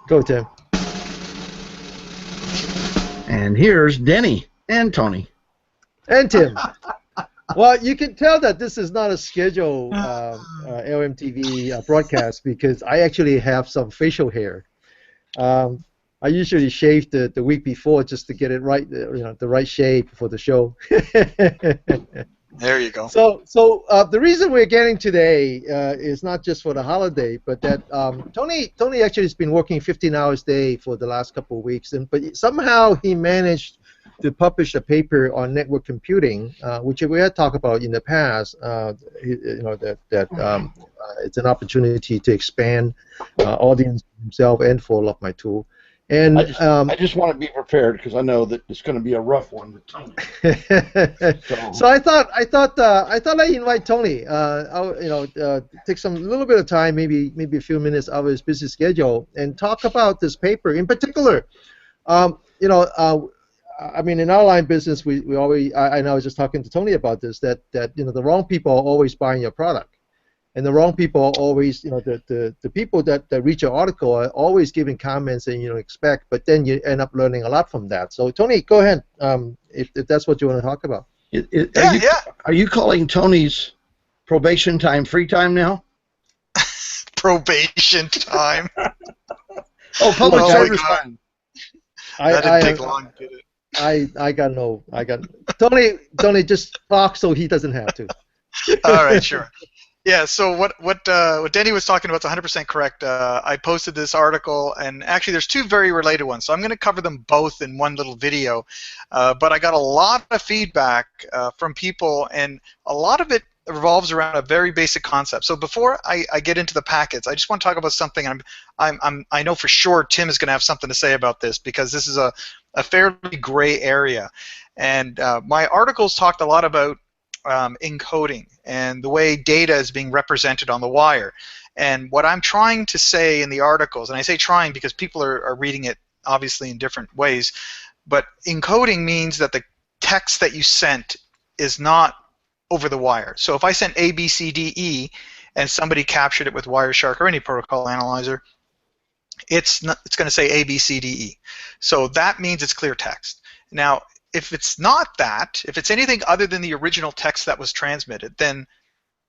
Go, Tim. And here's Denny and Tony. And Tim. Well, you can tell that this is not a scheduled LMTV broadcast because I actually have some facial hair. I usually shave the week before just to get it right, the right shape for the show. There you go. So the reason we're getting today is not just for the holiday, but that Tony actually has been working 15 hours a day for the last couple of weeks, but somehow he managed to publish a paper on network computing, which we had talked about in the past. That it's an opportunity to expand audience for himself and for Love My Tool. And I just want to be prepared because I know that it's going to be a rough one with Tony. So I thought I'd invite Tony. Take some little bit of time, maybe a few minutes out of his busy schedule, and talk about this paper in particular. I mean, in our line business, we always. I was just talking to Tony about this. That the wrong people are always buying your product. And the wrong people are always, the people that read your article are always giving comments that you don't expect, but then you end up learning a lot from that. So, Tony, go ahead, if that's what you want to talk about. Are you calling Tony's probation time free time now? Probation time. Oh, public service time. That didn't take long, did it? I got Tony, just talk so he doesn't have to. All right, sure. Yeah, so what Denny was talking about is 100% correct. I posted this article, and actually there's two very related ones, so I'm going to cover them both in one little video. But I got a lot of feedback from people, and a lot of it revolves around a very basic concept. So before I get into the packets, I just want to talk about something. I know for sure Tim is going to have something to say about this because this is a fairly gray area. And my articles talked a lot about encoding and the way data is being represented on the wire. And what I'm trying to say in the articles, and I say trying because people are reading it obviously in different ways, but encoding means that the text that you sent is not over the wire. So if I sent A, B, C, D, E, and somebody captured it with Wireshark or any protocol analyzer, it's going to say A, B, C, D, E. So that means it's clear text. Now, if it's not that, if it's anything other than the original text that was transmitted, then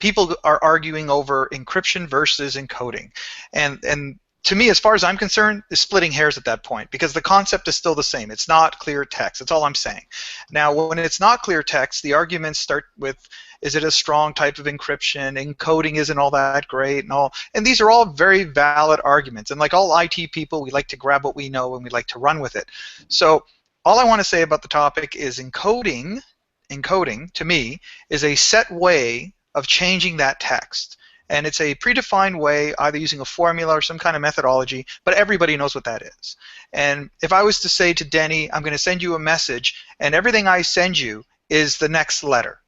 people are arguing over encryption versus encoding. And to me, as far as I'm concerned, is splitting hairs at that point because the concept is still the same. It's not clear text. That's all I'm saying. Now, when it's not clear text, the arguments start with, is it a strong type of encryption? Encoding isn't all that great and all. And these are all very valid arguments. And like all IT people, we like to grab what we know and we like to run with it. So all I want to say about the topic is encoding, to me, is a set way of changing that text. And it's a predefined way, either using a formula or some kind of methodology, but everybody knows what that is. And if I was to say to Denny, I'm going to send you a message, and everything I send you is the next letter.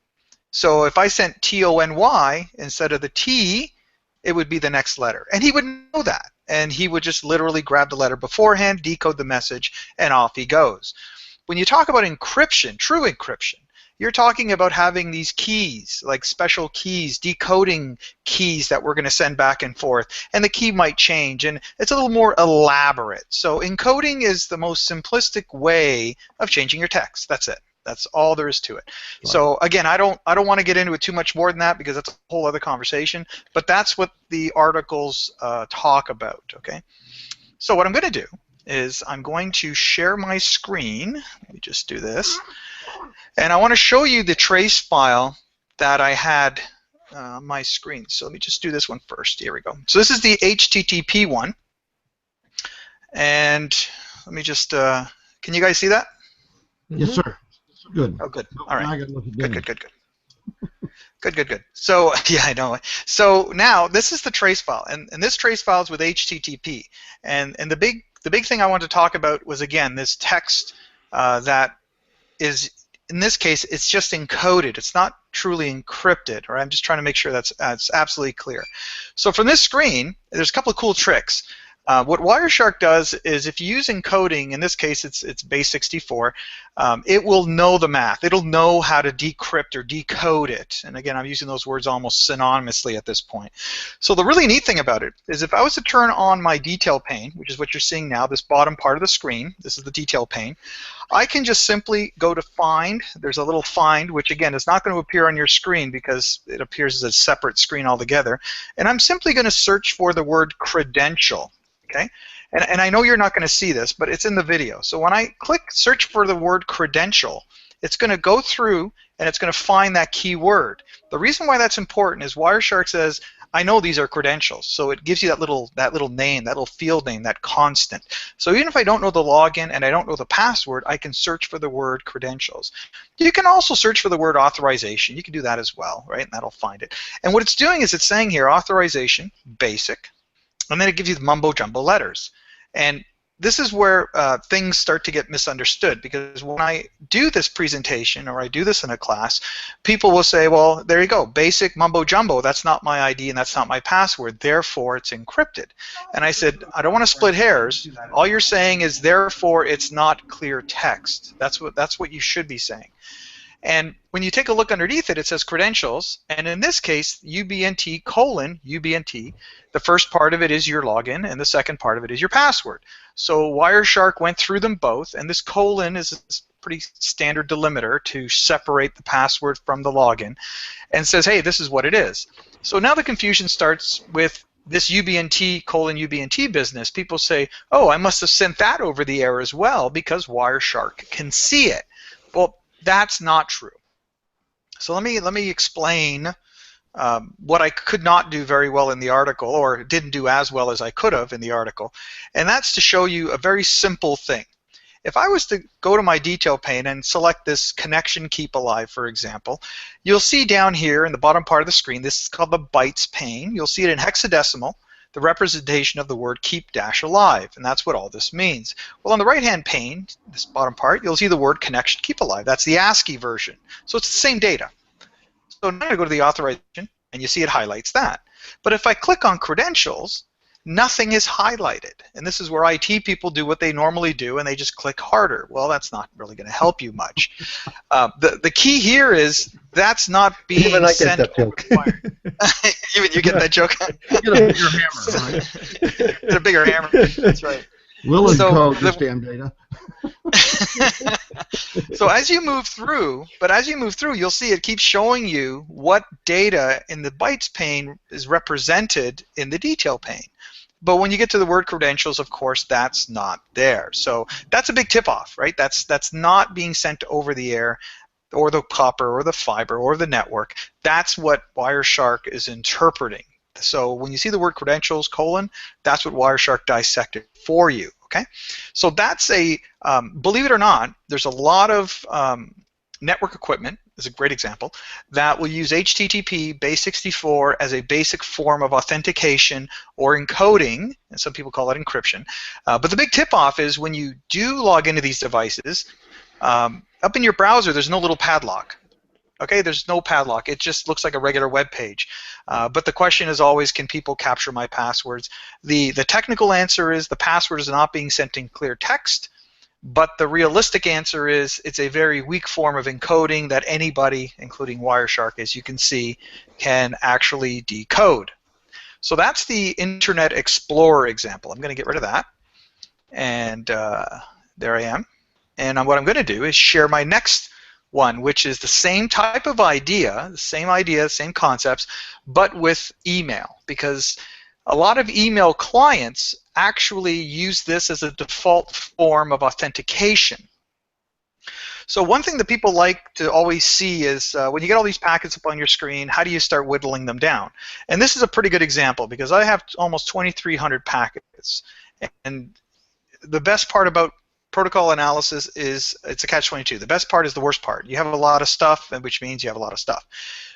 So if I sent T-O-N-Y instead of the T, it would be the next letter. And he would know that. And he would just literally grab the letter beforehand, decode the message, and off he goes. When you talk about encryption, true encryption, you're talking about having these keys, like special keys, decoding keys that we're going to send back and forth. And the key might change, and it's a little more elaborate. So encoding is the most simplistic way of changing your text. That's it. That's all there is to it. Right. So again, I don't want to get into it too much more than that because that's a whole other conversation. But that's what the articles talk about. Okay. So what I'm going to do is I'm going to share my screen. Let me just do this, and I want to show you the trace file that I had on my screen. So let me just do this one first. Here we go. So this is the HTTP one, and let me just. Can you guys see that? Yes, sir. Good. Oh, good. All right. Good. So, yeah, I know. So now this is the trace file, and this trace file is with HTTP. And the big thing I wanted to talk about was, again, this text that is, in this case, it's just encoded. It's not truly encrypted. Or I'm just trying to make sure that's absolutely clear. So from this screen, there's a couple of cool tricks. What Wireshark does is, if you use encoding, in this case it's base 64, it will know the math. It'll know how to decrypt or decode it. And again, I'm using those words almost synonymously at this point. So the really neat thing about it is, if I was to turn on my detail pane, which is what you're seeing now, this bottom part of the screen, this is the detail pane, I can just simply go to Find. There's a little Find, which again is not going to appear on your screen because it appears as a separate screen altogether. And I'm simply going to search for the word credential. Okay, and I know you're not going to see this, but it's in the video. So when I click search for the word credential, it's going to go through and it's going to find that key word. The reason why that's important is Wireshark says, I know these are credentials, so it gives you that little name, that little field name, that constant. So even if I don't know the login and I don't know the password, I can search for the word credentials. You can also search for the word authorization. You can do that as well, right? And that'll find it. And what it's doing is it's saying here authorization, basic, and then it gives you the mumbo-jumbo letters. And this is where things start to get misunderstood, because when I do this presentation or I do this in a class, people will say, well, there you go, basic mumbo-jumbo, that's not my ID and that's not my password, therefore it's encrypted. And I said, I don't want to split hairs. All you're saying is, therefore it's not clear text. That's what you should be saying. And when you take a look underneath it, it says credentials, and in this case, UBNT colon UBNT. The first part of it is your login, and the second part of it is your password. So Wireshark went through them both, and this colon is a pretty standard delimiter to separate the password from the login, and says, hey, this is what it is. So now the confusion starts with this UBNT colon UBNT business. People say, oh, I must have sent that over the air as well because Wireshark can see it. Well, that's not true. So let me explain what I could not do very well in the article, or didn't do as well as I could have in the article, and that's to show you a very simple thing. If I was to go to my detail pane and select this connection keep alive, for example, you'll see down here in the bottom part of the screen, this is called the bytes pane. You'll see it in hexadecimal, the representation of the word keep-alive, and that's what all this means. Well, on the right-hand pane, this bottom part, you'll see the word connection keep alive. That's the ASCII version. So it's the same data. So now I go to the authorization, and you see it highlights that. But if I click on credentials, nothing is highlighted. And this is where IT people do what they normally do, and they just click harder. Well, that's not really going to help you much. The key here is that's not being Even I sent get that joke. Even you get that joke? You get a bigger hammer, right? Get a bigger hammer. That's right. We'll encode this damn data. So as you move through, you'll see it keeps showing you what data in the bytes pane is represented in the detail pane. But when you get to the word credentials, of course, that's not there. So that's a big tip-off, right? That's not being sent over the air, or the copper, or the fiber, or the network. That's what Wireshark is interpreting. So when you see the word credentials, colon, that's what Wireshark dissected for you, okay? So that's a, believe it or not, there's a lot of network equipment, is a great example, that will use HTTP base 64 as a basic form of authentication or encoding, and some people call it encryption. But the big tip-off is when you do log into these devices, up in your browser, there's no little padlock. Okay, there's no padlock. It just looks like a regular web page. But the question is always, can people capture my passwords? The technical answer is the password is not being sent in clear text, but the realistic answer is it's a very weak form of encoding that anybody, including Wireshark, as you can see, can actually decode. So that's the Internet Explorer example. I'm going to get rid of that. And there I am. And what I'm going to do is share my next one, which is the same type of idea, same concepts, but with email, because a lot of email clients actually use this as a default form of authentication. So one thing that people like to always see is when you get all these packets up on your screen, how do you start whittling them down? And this is a pretty good example, because I have almost 2,300 packets, and the best part about protocol analysis is it's a catch-22. The best part is the worst part. You have a lot of stuff, which means you have a lot of stuff.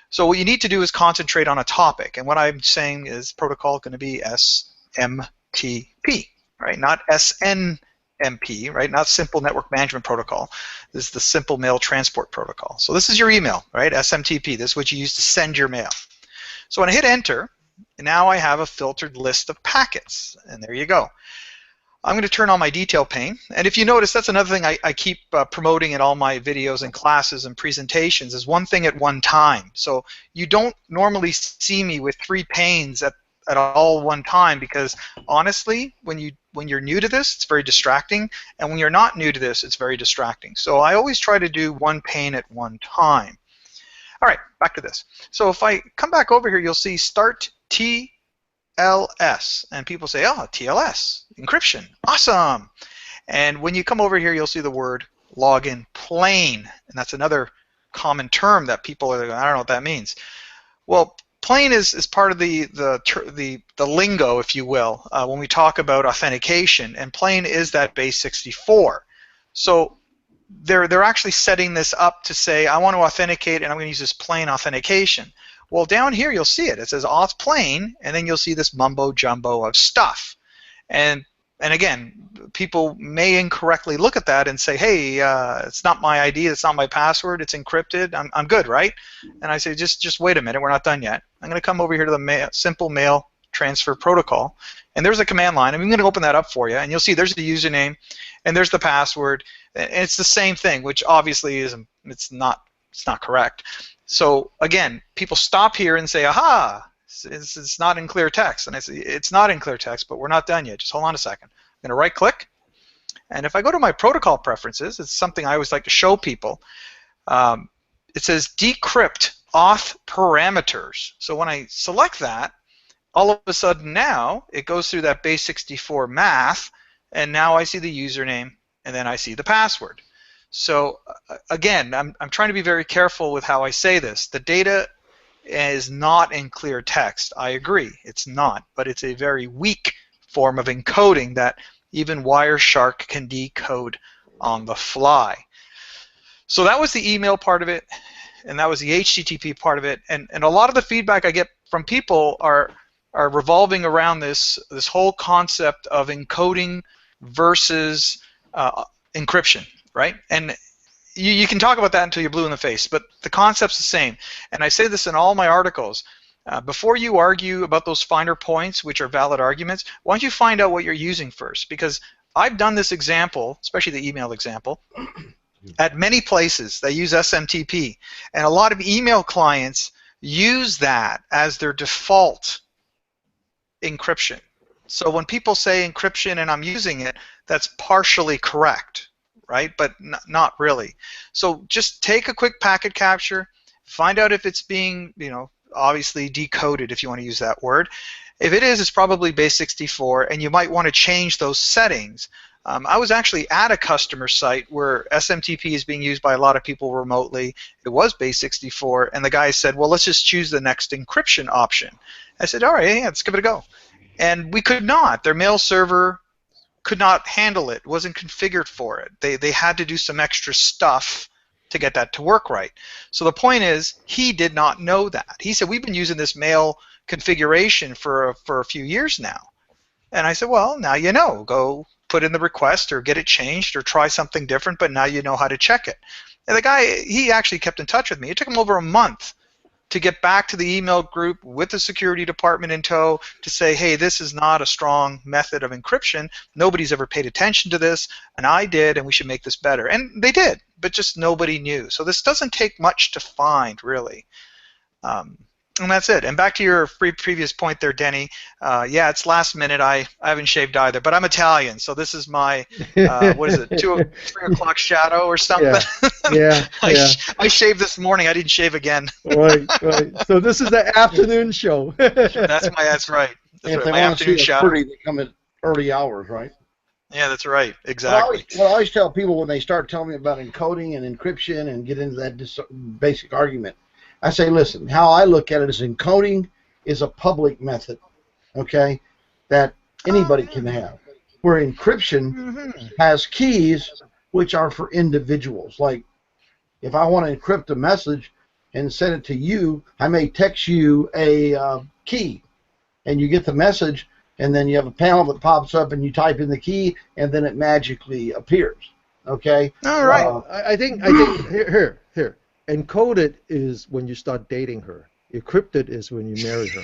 So what you need to do is concentrate on a topic, and what I'm saying is protocol going to be SMTP, right? Not SNMP, right? Not Simple Network Management Protocol. This is the Simple Mail Transport Protocol. So this is your email, right? SMTP. This is what you use to send your mail. So when I hit enter, now I have a filtered list of packets, and there you go. I'm going to turn on my detail pane, and if you notice, that's another thing I keep promoting in all my videos and classes and presentations is one thing at one time. So you don't normally see me with 3 panes at all one time, because honestly, when you're new to this, it's very distracting, and when you're not new to this, it's very distracting. So I always try to do 1 pane at one time. All right, back to this. So if I come back over here, you'll see Start TLS, and people say, oh, TLS, encryption, awesome. And when you come over here, you'll see the word login plain, and that's another common term that people are, I don't know what that means. Well, plain is part of the lingo, if you will, when we talk about authentication, and plain is that base 64. So they're actually setting this up to say, I want to authenticate, and I'm going to use this plain authentication. Well, down here you'll see it. It says auth plain, and then you'll see this mumbo jumbo of stuff. And again, people may incorrectly look at that and say, hey, it's not my ID, it's not my password, it's encrypted, I'm good, right? And I say, just wait a minute, we're not done yet. I'm going to come over here to the simple mail transfer protocol, and there's a command line, and I'm going to open that up for you, and you'll see there's the username, and there's the password, and it's the same thing, which obviously it's not correct. So again, people stop here and say, aha, it's not in clear text. And I say, it's not in clear text, but we're not done yet. Just hold on a second. I'm going to right-click. And if I go to my protocol preferences, it's something I always like to show people. It says decrypt auth parameters. So when I select that, all of a sudden now it goes through that base 64 math, and now I see the username, and then I see the password. So again, I'm trying to be very careful with how I say this. The data is not in clear text. I agree, it's not, but it's a very weak form of encoding that even Wireshark can decode on the fly. So that was the email part of it, and that was the HTTP part of it, and a lot of the feedback I get from people are revolving around this whole concept of encoding versus encryption, right? And you can talk about that until you're blue in the face, but the concept's the same. And I say this in all my articles. Before you argue about those finer points, which are valid arguments, why don't you find out what you're using first? Because I've done this example, especially the email example, at many places. They use SMTP, and a lot of email clients use that as their default encryption. So when people say encryption and I'm using it, that's partially correct, right? But not really. So just take a quick packet capture, find out if it's being, obviously decoded, if you want to use that word. If it is, it's probably base 64, and you might want to change those settings. I was actually at a customer site where SMTP is being used by a lot of people remotely. It was base 64, and the guy said, well, let's just choose the next encryption option. I said, all right, yeah, let's give it a go. And we could not. Their mail server could not handle it. It wasn't configured for it. They had to do some extra stuff to get that to work right. So the point is, he did not know that. He said, we've been using this mail configuration for a few years now. And I said, well, now you know. Go put in the request or get it changed or try something different, but now you know how to check it. And the guy, he actually kept in touch with me. It took him over a month to get back to the email group with the security department in tow to say, hey, this is not a strong method of encryption. Nobody's ever paid attention to this, and I did, and we should make this better. And they did, but just nobody knew. So this doesn't take much to find, really. And that's it. And back to your previous point there, Denny. Yeah, it's last minute. I haven't shaved either, but I'm Italian, so this is my what is it, 3 o'clock shadow or something? Yeah. I shaved this morning. I didn't shave again. Right. So this is the afternoon show. That's right. And if my they want to afternoon see shadow. pretty, they come at early hours, right? Yeah, that's right. Exactly. What I always tell people when they start telling me about encoding and encryption and get into that basic argument, I say, listen, how I look at it is encoding is a public method, okay, that anybody can have, where encryption has keys which are for individuals. Like, if I want to encrypt a message and send it to you, I may text you a key, and you get the message, and then you have a panel that pops up, and you type in the key, and then it magically appears, okay? All right. I think here. Encoded is when you start dating her. Encrypted is when you marry her.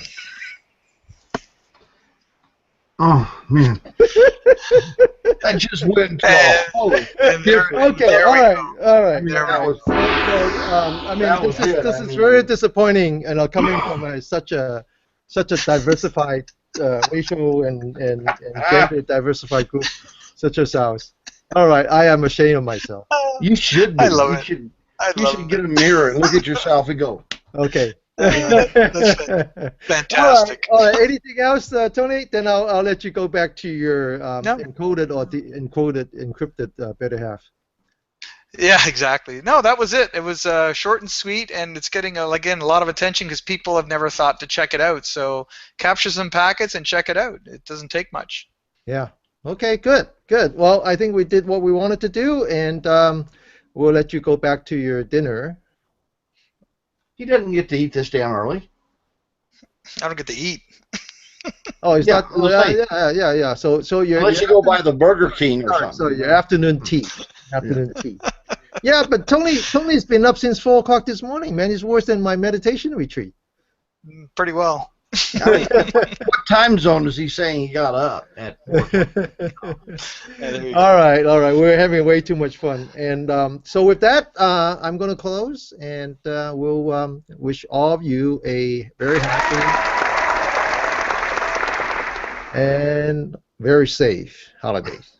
Oh man, that just went to a whole different. Okay, all right, all right. I mean, There we that go. was I mean, that was good. this I is mean, very disappointing, and coming from such a diversified racial and gender diversified group such as ours. All right, I am ashamed of myself. you should be. I love You it. should. I You love should it. get a mirror and look at yourself and go. Okay. That's fantastic. All right. Anything else, Tony? Then I'll let you go back to your No. encoded or encrypted better half. Yeah, exactly. No, that was it. It was short and sweet, and it's getting again a lot of attention because people have never thought to check it out. So capture some packets and check it out. It doesn't take much. Yeah. Okay. Good. Good. Well, I think we did what we wanted to do, and we'll let you go back to your dinner. He doesn't get to eat this damn early. I don't get to eat. Oh, he's Yeah, not. I was saying. Yeah. So you're. Unless you go by the Burger King or All right, something. so your afternoon tea. Afternoon tea. Yeah, but Tony's been up since 4 o'clock this morning, man. He's worse than my meditation retreat. Pretty well. I mean, what time zone is he saying he got up at? All right. We're having way too much fun, and so with that, I'm going to close, and we'll wish all of you a very happy and very safe holidays.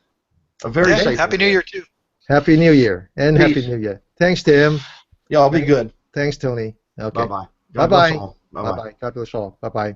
A very Yeah, safe. Happy New Year too. Happy New Year and Peace. Happy New Year. Thanks, Tim. Y'all be good. Thanks, Tony. Okay. Bye bye. Bye-bye. Bye bye. Bye-bye. God bless all. Bye-bye.